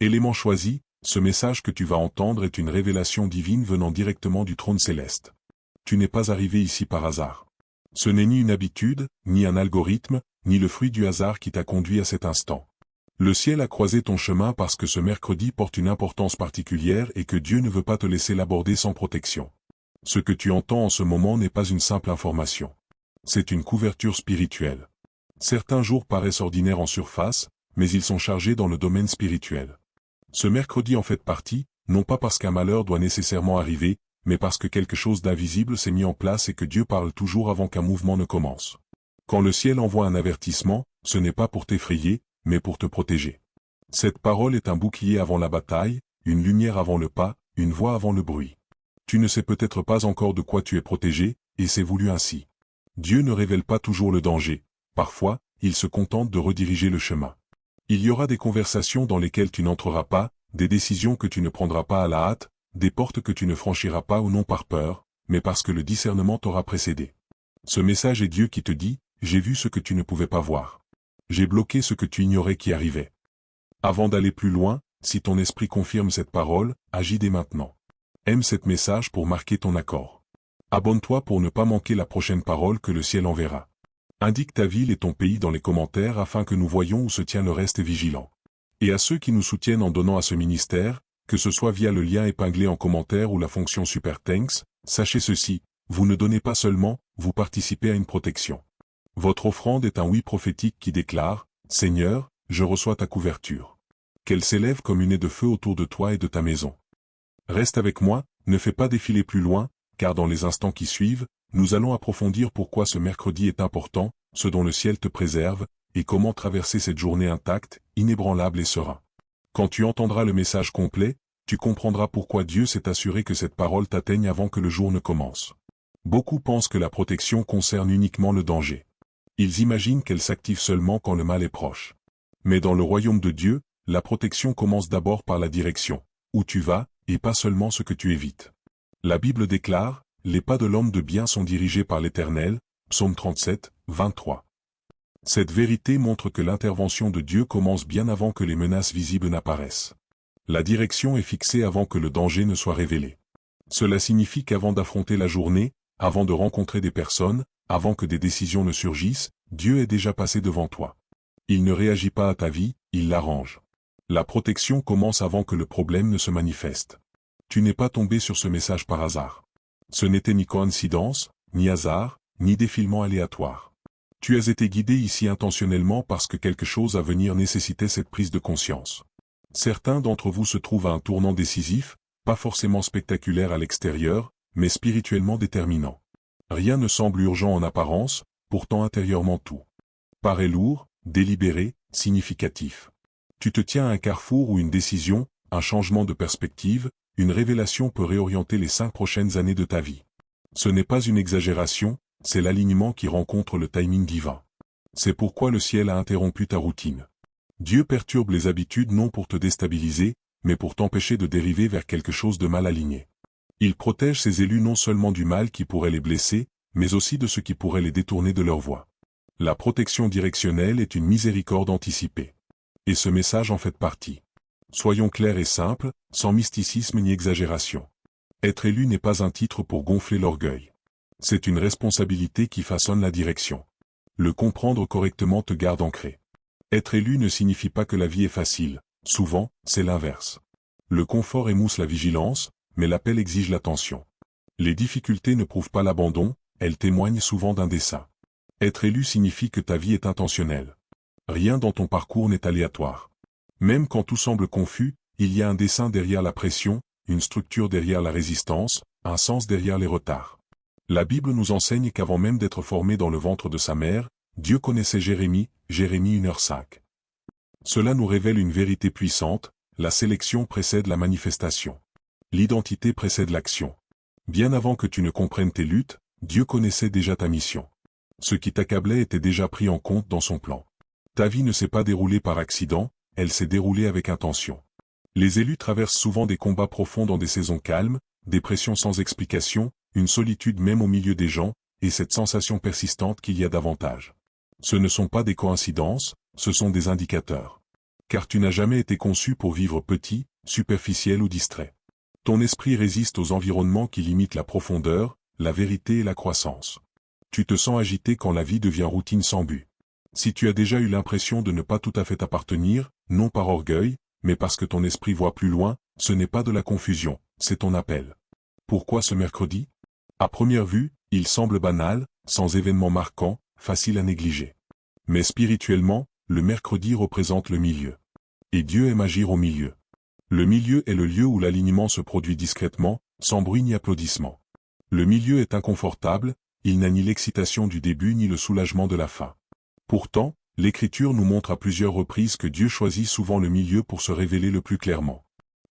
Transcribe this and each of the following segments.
Élément choisi, ce message que tu vas entendre est une révélation divine venant directement du trône céleste. Tu n'es pas arrivé ici par hasard. Ce n'est ni une habitude, ni un algorithme, ni le fruit du hasard qui t'a conduit à cet instant. Le ciel a croisé ton chemin parce que ce mercredi porte une importance particulière et que Dieu ne veut pas te laisser l'aborder sans protection. Ce que tu entends en ce moment n'est pas une simple information. C'est une couverture spirituelle. Certains jours paraissent ordinaires en surface, mais ils sont chargés dans le domaine spirituel. Ce mercredi en fait partie, non pas parce qu'un malheur doit nécessairement arriver, mais parce que quelque chose d'invisible s'est mis en place et que Dieu parle toujours avant qu'un mouvement ne commence. Quand le ciel envoie un avertissement, ce n'est pas pour t'effrayer, mais pour te protéger. Cette parole est un bouclier avant la bataille, une lumière avant le pas, une voix avant le bruit. Tu ne sais peut-être pas encore de quoi tu es protégé, et c'est voulu ainsi. Dieu ne révèle pas toujours le danger. Parfois, il se contente de rediriger le chemin. Il y aura des conversations dans lesquelles tu n'entreras pas, des décisions que tu ne prendras pas à la hâte, des portes que tu ne franchiras pas ou non par peur, mais parce que le discernement t'aura précédé. Ce message est Dieu qui te dit, j'ai vu ce que tu ne pouvais pas voir. J'ai bloqué ce que tu ignorais qui arrivait. Avant d'aller plus loin, si ton esprit confirme cette parole, agis dès maintenant. Aime cet message pour marquer ton accord. Abonne-toi pour ne pas manquer la prochaine parole que le ciel enverra. Indique ta ville et ton pays dans les commentaires afin que nous voyions où se tient le reste vigilant. Et à ceux qui nous soutiennent en donnant à ce ministère, que ce soit via le lien épinglé en commentaire ou la fonction Super Thanks, sachez ceci, vous ne donnez pas seulement, vous participez à une protection. Votre offrande est un oui prophétique qui déclare, « Seigneur, je reçois ta couverture. » Qu'elle s'élève comme une haie de feu autour de toi et de ta maison. Reste avec moi, ne fais pas défiler plus loin, car dans les instants qui suivent, nous allons approfondir pourquoi ce mercredi est important, ce dont le ciel te préserve, et comment traverser cette journée intacte, inébranlable et serein. Quand tu entendras le message complet, tu comprendras pourquoi Dieu s'est assuré que cette parole t'atteigne avant que le jour ne commence. Beaucoup pensent que la protection concerne uniquement le danger. Ils imaginent qu'elle s'active seulement quand le mal est proche. Mais dans le royaume de Dieu, la protection commence d'abord par la direction, où tu vas, et pas seulement ce que tu évites. La Bible déclare, « Les pas de l'homme de bien sont dirigés par l'Éternel » Psaume 37, 23. Cette vérité montre que l'intervention de Dieu commence bien avant que les menaces visibles n'apparaissent. La direction est fixée avant que le danger ne soit révélé. Cela signifie qu'avant d'affronter la journée, avant de rencontrer des personnes, avant que des décisions ne surgissent, Dieu est déjà passé devant toi. Il ne réagit pas à ta vie, il l'arrange. La protection commence avant que le problème ne se manifeste. Tu n'es pas tombé sur ce message par hasard. Ce n'était ni coïncidence, ni hasard, ni défilement aléatoire. Tu as été guidé ici intentionnellement parce que quelque chose à venir nécessitait cette prise de conscience. Certains d'entre vous se trouvent à un tournant décisif, pas forcément spectaculaire à l'extérieur, mais spirituellement déterminant. Rien ne semble urgent en apparence, pourtant intérieurement tout paraît lourd, délibéré, significatif. Tu te tiens à un carrefour où une décision, un changement de perspective, une révélation peut réorienter les 5 prochaines années de ta vie. Ce n'est pas une exagération, c'est l'alignement qui rencontre le timing divin. C'est pourquoi le ciel a interrompu ta routine. Dieu perturbe les habitudes non pour te déstabiliser, mais pour t'empêcher de dériver vers quelque chose de mal aligné. Il protège ses élus non seulement du mal qui pourrait les blesser, mais aussi de ce qui pourrait les détourner de leur voie. La protection directionnelle est une miséricorde anticipée. Et ce message en fait partie. Soyons clairs et simples, sans mysticisme ni exagération. Être élu n'est pas un titre pour gonfler l'orgueil. C'est une responsabilité qui façonne la direction. Le comprendre correctement te garde ancré. Être élu ne signifie pas que la vie est facile, souvent, c'est l'inverse. Le confort émousse la vigilance, mais l'appel exige l'attention. Les difficultés ne prouvent pas l'abandon, elles témoignent souvent d'un dessein. Être élu signifie que ta vie est intentionnelle. Rien dans ton parcours n'est aléatoire. Même quand tout semble confus, il y a un dessein derrière la pression, une structure derrière la résistance, un sens derrière les retards. La Bible nous enseigne qu'avant même d'être formé dans le ventre de sa mère, Dieu connaissait Jérémie, Jérémie 1h05. Cela nous révèle une vérité puissante, la sélection précède la manifestation. L'identité précède l'action. Bien avant que tu ne comprennes tes luttes, Dieu connaissait déjà ta mission. Ce qui t'accablait était déjà pris en compte dans son plan. Ta vie ne s'est pas déroulée par accident, elle s'est déroulée avec intention. Les élus traversent souvent des combats profonds dans des saisons calmes, des pressions sans explication, une solitude même au milieu des gens, et cette sensation persistante qu'il y a davantage. Ce ne sont pas des coïncidences, ce sont des indicateurs. Car tu n'as jamais été conçu pour vivre petit, superficiel ou distrait. Ton esprit résiste aux environnements qui limitent la profondeur, la vérité et la croissance. Tu te sens agité quand la vie devient routine sans but. Si tu as déjà eu l'impression de ne pas tout à fait appartenir, non par orgueil, mais parce que ton esprit voit plus loin, ce n'est pas de la confusion, c'est ton appel. Pourquoi ce mercredi? À première vue, il semble banal, sans événement marquant, facile à négliger. Mais spirituellement, le mercredi représente le milieu. Et Dieu aime agir au milieu. Le milieu est le lieu où l'alignement se produit discrètement, sans bruit ni applaudissement. Le milieu est inconfortable, il n'a ni l'excitation du début ni le soulagement de la fin. Pourtant, l'Écriture nous montre à plusieurs reprises que Dieu choisit souvent le milieu pour se révéler le plus clairement.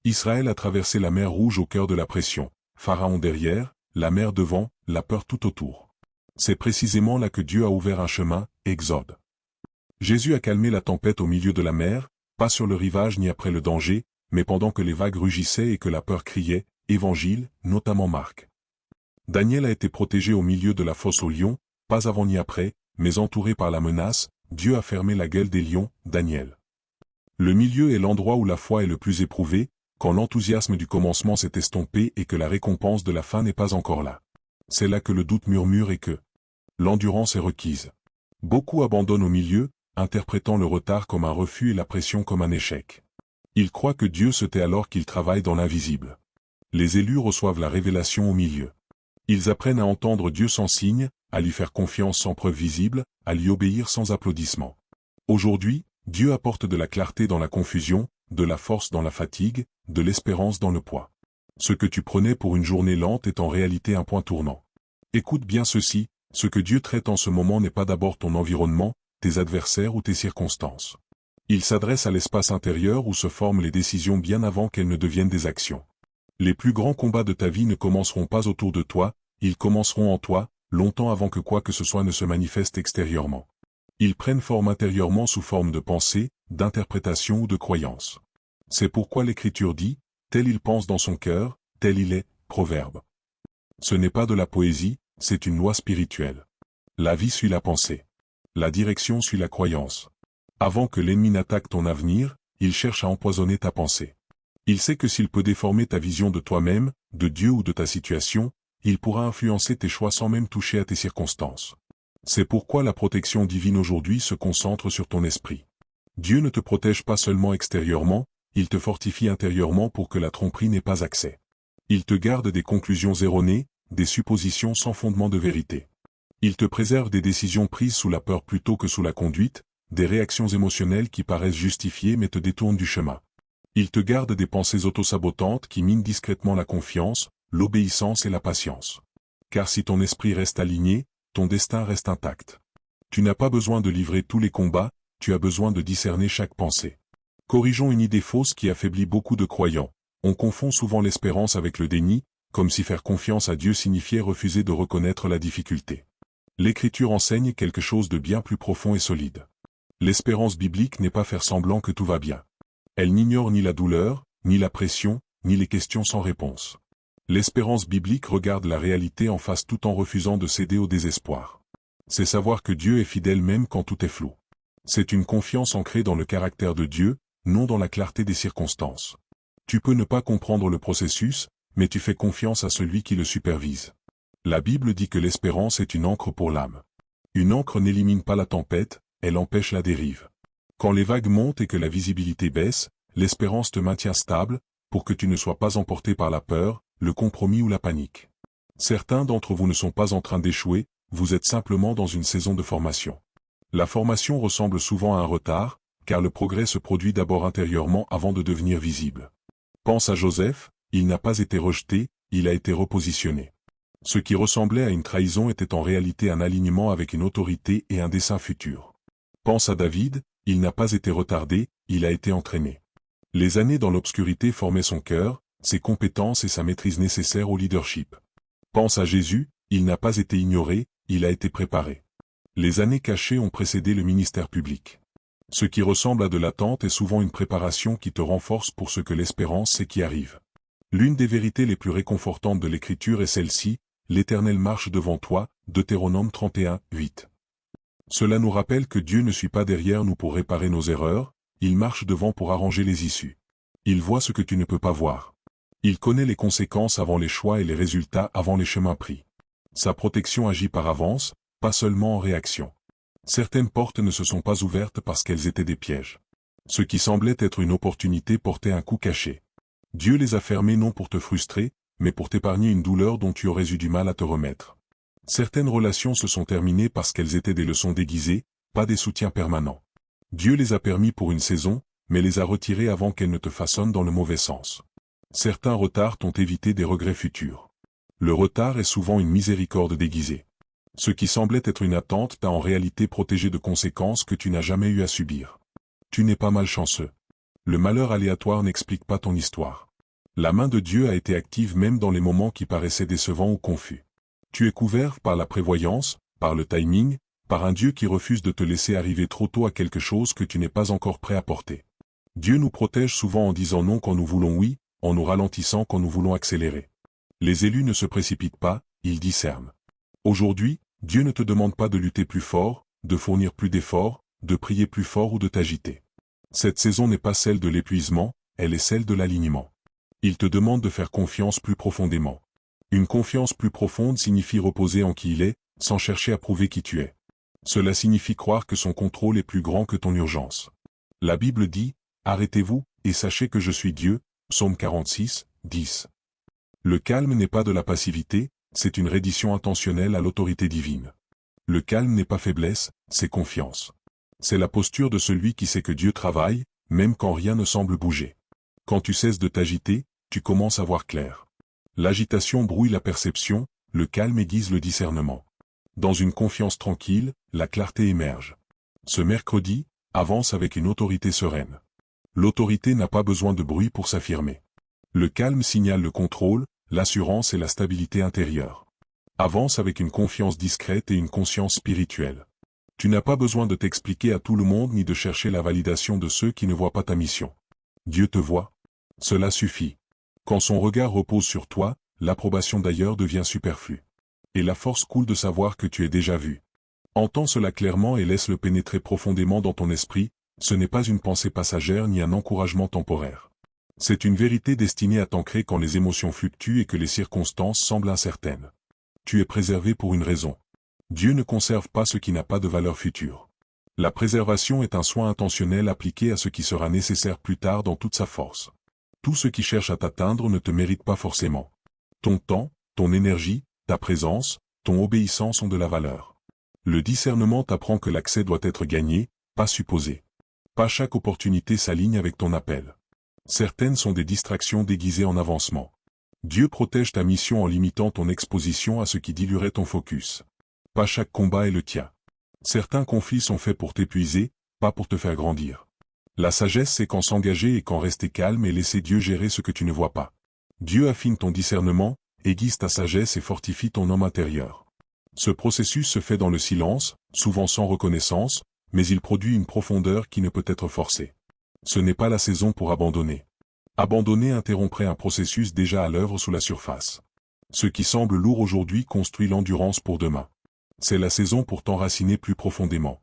Israël a traversé la mer Rouge au cœur de la pression, Pharaon derrière, la mer devant, la peur tout autour. C'est précisément là que Dieu a ouvert un chemin, Exode. Jésus a calmé la tempête au milieu de la mer, pas sur le rivage ni après le danger, mais pendant que les vagues rugissaient et que la peur criait, Évangile, notamment Marc. Daniel a été protégé au milieu de la fosse aux lions, pas avant ni après, mais entouré par la menace, Dieu a fermé la gueule des lions, Daniel. Le milieu est l'endroit où la foi est le plus éprouvée, quand l'enthousiasme du commencement s'est estompé et que la récompense de la fin n'est pas encore là. C'est là que le doute murmure et que l'endurance est requise. Beaucoup abandonnent au milieu, interprétant le retard comme un refus et la pression comme un échec. Ils croient que Dieu se tait alors qu'il travaille dans l'invisible. Les élus reçoivent la révélation au milieu. Ils apprennent à entendre Dieu sans signe, à lui faire confiance sans preuve visible, à lui obéir sans applaudissement. Aujourd'hui, Dieu apporte de la clarté dans la confusion, de la force dans la fatigue, de l'espérance dans le poids. Ce que tu prenais pour une journée lente est en réalité un point tournant. Écoute bien ceci, ce que Dieu traite en ce moment n'est pas d'abord ton environnement, tes adversaires ou tes circonstances. Il s'adresse à l'espace intérieur où se forment les décisions bien avant qu'elles ne deviennent des actions. Les plus grands combats de ta vie ne commenceront pas autour de toi, ils commenceront en toi, longtemps avant que quoi que ce soit ne se manifeste extérieurement. Ils prennent forme intérieurement sous forme de pensée, d'interprétation ou de croyance. C'est pourquoi l'Écriture dit, tel il pense dans son cœur, tel il est, Proverbe. Ce n'est pas de la poésie, c'est une loi spirituelle. La vie suit la pensée. La direction suit la croyance. Avant que l'ennemi n'attaque ton avenir, il cherche à empoisonner ta pensée. Il sait que s'il peut déformer ta vision de toi-même, de Dieu ou de ta situation, il pourra influencer tes choix sans même toucher à tes circonstances. C'est pourquoi la protection divine aujourd'hui se concentre sur ton esprit. Dieu ne te protège pas seulement extérieurement, il te fortifie intérieurement pour que la tromperie n'ait pas accès. Il te garde des conclusions erronées, des suppositions sans fondement de vérité. Il te préserve des décisions prises sous la peur plutôt que sous la conduite, des réactions émotionnelles qui paraissent justifiées mais te détournent du chemin. Il te garde des pensées autosabotantes qui minent discrètement la confiance, l'obéissance et la patience. Car si ton esprit reste aligné, ton destin reste intact. Tu n'as pas besoin de livrer tous les combats, tu as besoin de discerner chaque pensée. Corrigeons une idée fausse qui affaiblit beaucoup de croyants. On confond souvent l'espérance avec le déni, comme si faire confiance à Dieu signifiait refuser de reconnaître la difficulté. L'Écriture enseigne quelque chose de bien plus profond et solide. L'espérance biblique n'est pas faire semblant que tout va bien. Elle n'ignore ni la douleur, ni la pression, ni les questions sans réponse. L'espérance biblique regarde la réalité en face tout en refusant de céder au désespoir. C'est savoir que Dieu est fidèle même quand tout est flou. C'est une confiance ancrée dans le caractère de Dieu, non dans la clarté des circonstances. Tu peux ne pas comprendre le processus, mais tu fais confiance à celui qui le supervise. La Bible dit que l'espérance est une ancre pour l'âme. Une ancre n'élimine pas la tempête, elle empêche la dérive. Quand les vagues montent et que la visibilité baisse, l'espérance te maintient stable, pour que tu ne sois pas emporté par la peur, le compromis ou la panique. Certains d'entre vous ne sont pas en train d'échouer, vous êtes simplement dans une saison de formation. La formation ressemble souvent à un retard, car le progrès se produit d'abord intérieurement avant de devenir visible. Pense à Joseph, il n'a pas été rejeté, il a été repositionné. Ce qui ressemblait à une trahison était en réalité un alignement avec une autorité et un dessein futur. Pense à David, il n'a pas été retardé, il a été entraîné. Les années dans l'obscurité formaient son cœur, ses compétences et sa maîtrise nécessaires au leadership. Pense à Jésus, il n'a pas été ignoré, il a été préparé. Les années cachées ont précédé le ministère public. Ce qui ressemble à de l'attente est souvent une préparation qui te renforce pour ce que l'espérance sait qui arrive. L'une des vérités les plus réconfortantes de l'Écriture est celle-ci, l'Éternel marche devant toi, Deutéronome 31, 8. Cela nous rappelle que Dieu ne suit pas derrière nous pour réparer nos erreurs, il marche devant pour arranger les issues. Il voit ce que tu ne peux pas voir. Il connaît les conséquences avant les choix et les résultats avant les chemins pris. Sa protection agit par avance, pas seulement en réaction. Certaines portes ne se sont pas ouvertes parce qu'elles étaient des pièges. Ce qui semblait être une opportunité portait un coup caché. Dieu les a fermées non pour te frustrer, mais pour t'épargner une douleur dont tu aurais eu du mal à te remettre. Certaines relations se sont terminées parce qu'elles étaient des leçons déguisées, pas des soutiens permanents. Dieu les a permis pour une saison, mais les a retirées avant qu'elles ne te façonnent dans le mauvais sens. Certains retards t'ont évité des regrets futurs. Le retard est souvent une miséricorde déguisée. Ce qui semblait être une attente t'a en réalité protégé de conséquences que tu n'as jamais eu à subir. Tu n'es pas malchanceux. Le malheur aléatoire n'explique pas ton histoire. La main de Dieu a été active même dans les moments qui paraissaient décevants ou confus. Tu es couvert par la prévoyance, par le timing, par un Dieu qui refuse de te laisser arriver trop tôt à quelque chose que tu n'es pas encore prêt à porter. Dieu nous protège souvent en disant non quand nous voulons oui, en nous ralentissant quand nous voulons accélérer. Les élus ne se précipitent pas, ils discernent. Aujourd'hui, Dieu ne te demande pas de lutter plus fort, de fournir plus d'efforts, de prier plus fort ou de t'agiter. Cette saison n'est pas celle de l'épuisement, elle est celle de l'alignement. Il te demande de faire confiance plus profondément. Une confiance plus profonde signifie reposer en qui il est, sans chercher à prouver qui tu es. Cela signifie croire que son contrôle est plus grand que ton urgence. La Bible dit, « Arrêtez-vous, et sachez que je suis Dieu » Psaume 46, 10. Le calme n'est pas de la passivité, c'est une reddition intentionnelle à l'autorité divine. Le calme n'est pas faiblesse, c'est confiance. C'est la posture de celui qui sait que Dieu travaille, même quand rien ne semble bouger. Quand tu cesses de t'agiter, tu commences à voir clair. L'agitation brouille la perception, le calme aiguise le discernement. Dans une confiance tranquille, la clarté émerge. Ce mercredi, avance avec une autorité sereine. L'autorité n'a pas besoin de bruit pour s'affirmer. Le calme signale le contrôle, l'assurance et la stabilité intérieure. Avance avec une confiance discrète et une conscience spirituelle. Tu n'as pas besoin de t'expliquer à tout le monde ni de chercher la validation de ceux qui ne voient pas ta mission. Dieu te voit. Cela suffit. Quand son regard repose sur toi, l'approbation d'ailleurs devient superflue. Et la force coule de savoir que tu es déjà vu. Entends cela clairement et laisse-le pénétrer profondément dans ton esprit, ce n'est pas une pensée passagère ni un encouragement temporaire. C'est une vérité destinée à t'ancrer quand les émotions fluctuent et que les circonstances semblent incertaines. Tu es préservé pour une raison. Dieu ne conserve pas ce qui n'a pas de valeur future. La préservation est un soin intentionnel appliqué à ce qui sera nécessaire plus tard dans toute sa force. Tout ce qui cherche à t'atteindre ne te mérite pas forcément. Ton temps, ton énergie, ta présence, ton obéissance ont de la valeur. Le discernement t'apprend que l'accès doit être gagné, pas supposé. Pas chaque opportunité s'aligne avec ton appel. Certaines sont des distractions déguisées en avancement. Dieu protège ta mission en limitant ton exposition à ce qui diluerait ton focus. Pas chaque combat est le tien. Certains conflits sont faits pour t'épuiser, pas pour te faire grandir. La sagesse c'est quand s'engager et quand rester calme et laisser Dieu gérer ce que tu ne vois pas. Dieu affine ton discernement, aiguise ta sagesse et fortifie ton homme intérieur. Ce processus se fait dans le silence, souvent sans reconnaissance, mais il produit une profondeur qui ne peut être forcée. Ce n'est pas la saison pour abandonner. Abandonner interromprait un processus déjà à l'œuvre sous la surface. Ce qui semble lourd aujourd'hui construit l'endurance pour demain. C'est la saison pour t'enraciner plus profondément.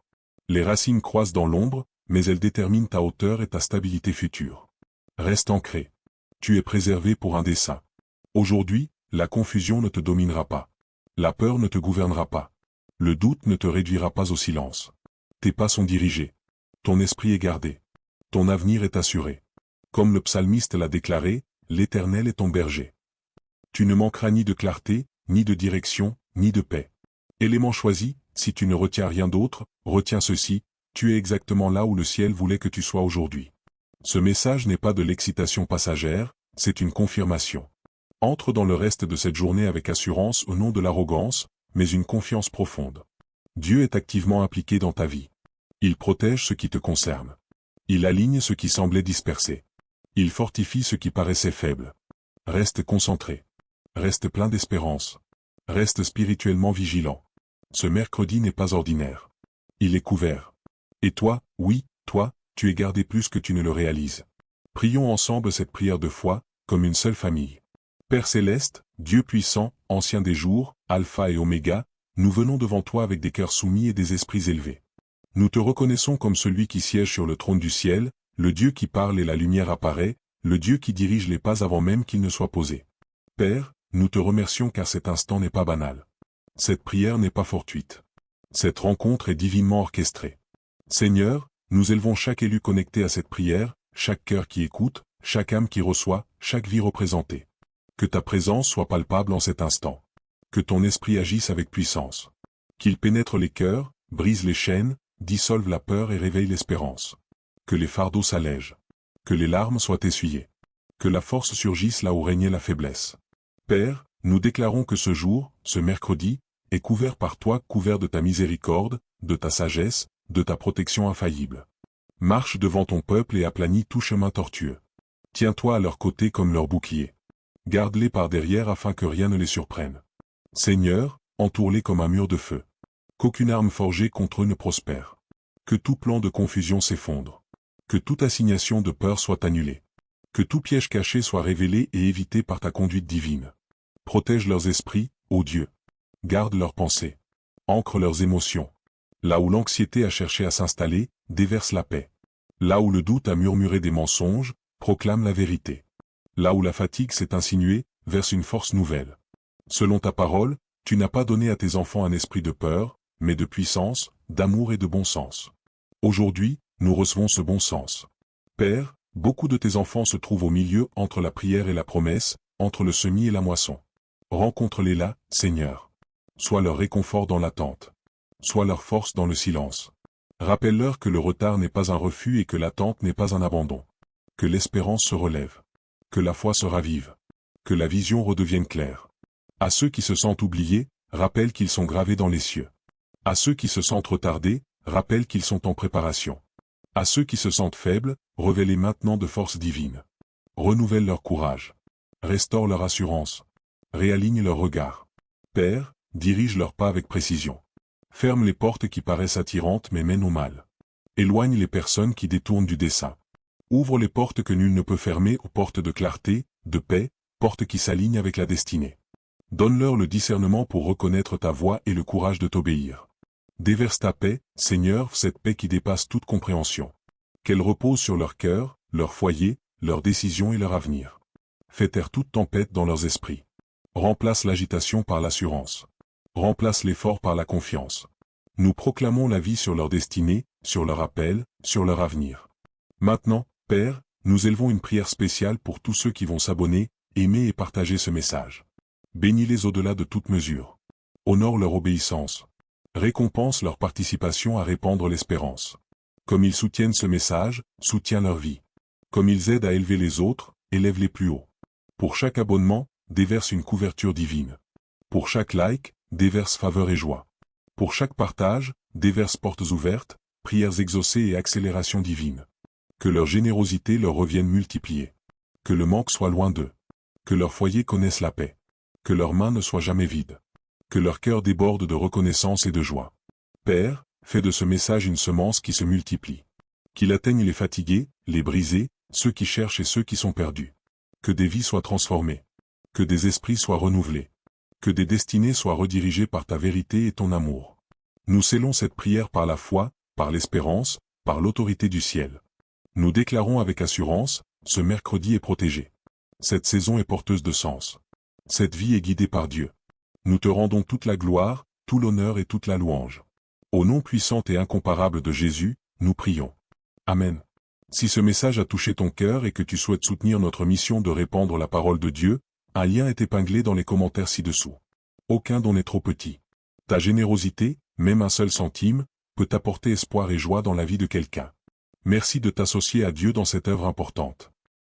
Les racines croissent dans l'ombre, mais elles déterminent ta hauteur et ta stabilité future. Reste ancré. Tu es préservé pour un dessein. Aujourd'hui, la confusion ne te dominera pas. La peur ne te gouvernera pas. Le doute ne te réduira pas au silence. Tes pas sont dirigés. Ton esprit est gardé. Ton avenir est assuré. Comme le psalmiste l'a déclaré, l'Éternel est ton berger. Tu ne manqueras ni de clarté, ni de direction, ni de paix. Élément choisi, si tu ne retiens rien d'autre, retiens ceci, tu es exactement là où le ciel voulait que tu sois aujourd'hui. Ce message n'est pas de l'excitation passagère, c'est une confirmation. Entre dans le reste de cette journée avec assurance au nom de l'arrogance, mais une confiance profonde. Dieu est activement impliqué dans ta vie. Il protège ce qui te concerne. Il aligne ce qui semblait dispersé. Il fortifie ce qui paraissait faible. Reste concentré. Reste plein d'espérance. Reste spirituellement vigilant. Ce mercredi n'est pas ordinaire. Il est couvert. Et toi, oui, toi, tu es gardé plus que tu ne le réalises. Prions ensemble cette prière de foi, comme une seule famille. Père céleste, Dieu puissant, ancien des jours, Alpha et Oméga, nous venons devant toi avec des cœurs soumis et des esprits élevés. Nous te reconnaissons comme celui qui siège sur le trône du ciel, le Dieu qui parle et la lumière apparaît, le Dieu qui dirige les pas avant même qu'ils ne soient posés. Père, nous te remercions car cet instant n'est pas banal. Cette prière n'est pas fortuite. Cette rencontre est divinement orchestrée. Seigneur, nous élevons chaque élu connecté à cette prière, chaque cœur qui écoute, chaque âme qui reçoit, chaque vie représentée. Que ta présence soit palpable en cet instant. Que ton esprit agisse avec puissance. Qu'il pénètre les cœurs, brise les chaînes, dissolve la peur et réveille l'espérance. Que les fardeaux s'allègent. Que les larmes soient essuyées. Que la force surgisse là où régnait la faiblesse. Père, nous déclarons que ce jour, ce mercredi, est couvert par toi, couvert de ta miséricorde, de ta sagesse, de ta protection infaillible. Marche devant ton peuple et aplanis tout chemin tortueux. Tiens-toi à leur côté comme leur bouclier. Garde-les par derrière afin que rien ne les surprenne. Seigneur, entoure-les comme un mur de feu. Qu'aucune arme forgée contre eux ne prospère. Que tout plan de confusion s'effondre. Que toute assignation de peur soit annulée. Que tout piège caché soit révélé et évité par ta conduite divine. Protège leurs esprits, ô Dieu. Garde leurs pensées. Ancre leurs émotions. Là où l'anxiété a cherché à s'installer, déverse la paix. Là où le doute a murmuré des mensonges, proclame la vérité. Là où la fatigue s'est insinuée, verse une force nouvelle. Selon ta parole, tu n'as pas donné à tes enfants un esprit de peur, mais de puissance, d'amour et de bon sens. Aujourd'hui, nous recevons ce bon sens. Père, beaucoup de tes enfants se trouvent au milieu entre la prière et la promesse, entre le semis et la moisson. Rencontre-les là, Seigneur. Sois leur réconfort dans l'attente. Sois leur force dans le silence. Rappelle-leur que le retard n'est pas un refus et que l'attente n'est pas un abandon. Que l'espérance se relève. Que la foi se ravive. Que la vision redevienne claire. À ceux qui se sentent oubliés, rappelle qu'ils sont gravés dans les cieux. À ceux qui se sentent retardés, rappelle qu'ils sont en préparation. À ceux qui se sentent faibles, révèle-les maintenant de force divine. Renouvelle leur courage. Restaure leur assurance. Réaligne leur regard. Père, dirige leurs pas avec précision. Ferme les portes qui paraissent attirantes mais mènent au mal. Éloigne les personnes qui détournent du dessein. Ouvre les portes que nul ne peut fermer aux portes de clarté, de paix, portes qui s'alignent avec la destinée. Donne-leur le discernement pour reconnaître ta voix et le courage de t'obéir. Déverse ta paix, Seigneur, cette paix qui dépasse toute compréhension. Qu'elle repose sur leur cœur, leur foyer, leurs décisions et leur avenir. Fais taire toute tempête dans leurs esprits. Remplace l'agitation par l'assurance. Remplace l'effort par la confiance. Nous proclamons la vie sur leur destinée, sur leur appel, sur leur avenir. Maintenant, Père, nous élevons une prière spéciale pour tous ceux qui vont s'abonner, aimer et partager ce message. Bénis-les au-delà de toute mesure. Honore leur obéissance. Récompense leur participation à répandre l'espérance. Comme ils soutiennent ce message, soutiens leur vie. Comme ils aident à élever les autres, élève-les plus haut. Pour chaque abonnement, déverse une couverture divine. Pour chaque like, déverse faveur et joie. Pour chaque partage, déverse portes ouvertes, prières exaucées et accélération divine. Que leur générosité leur revienne multipliée. Que le manque soit loin d'eux. Que leur foyer connaisse la paix. Que leurs mains ne soient jamais vides. Que leur cœur déborde de reconnaissance et de joie. Père, fais de ce message une semence qui se multiplie. Qu'il atteigne les fatigués, les brisés, ceux qui cherchent et ceux qui sont perdus. Que des vies soient transformées. Que des esprits soient renouvelés. Que des destinées soient redirigées par ta vérité et ton amour. Nous scellons cette prière par la foi, par l'espérance, par l'autorité du ciel. Nous déclarons avec assurance, ce mercredi est protégé. Cette saison est porteuse de sens. Cette vie est guidée par Dieu. Nous te rendons toute la gloire, tout l'honneur et toute la louange. Au nom puissant et incomparable de Jésus, nous prions. Amen. Si ce message a touché ton cœur et que tu souhaites soutenir notre mission de répandre la parole de Dieu, un lien est épinglé dans les commentaires ci-dessous. Aucun don n'est trop petit. Ta générosité, même un seul centime, peut apporter espoir et joie dans la vie de quelqu'un. Merci de t'associer à Dieu dans cette œuvre importante.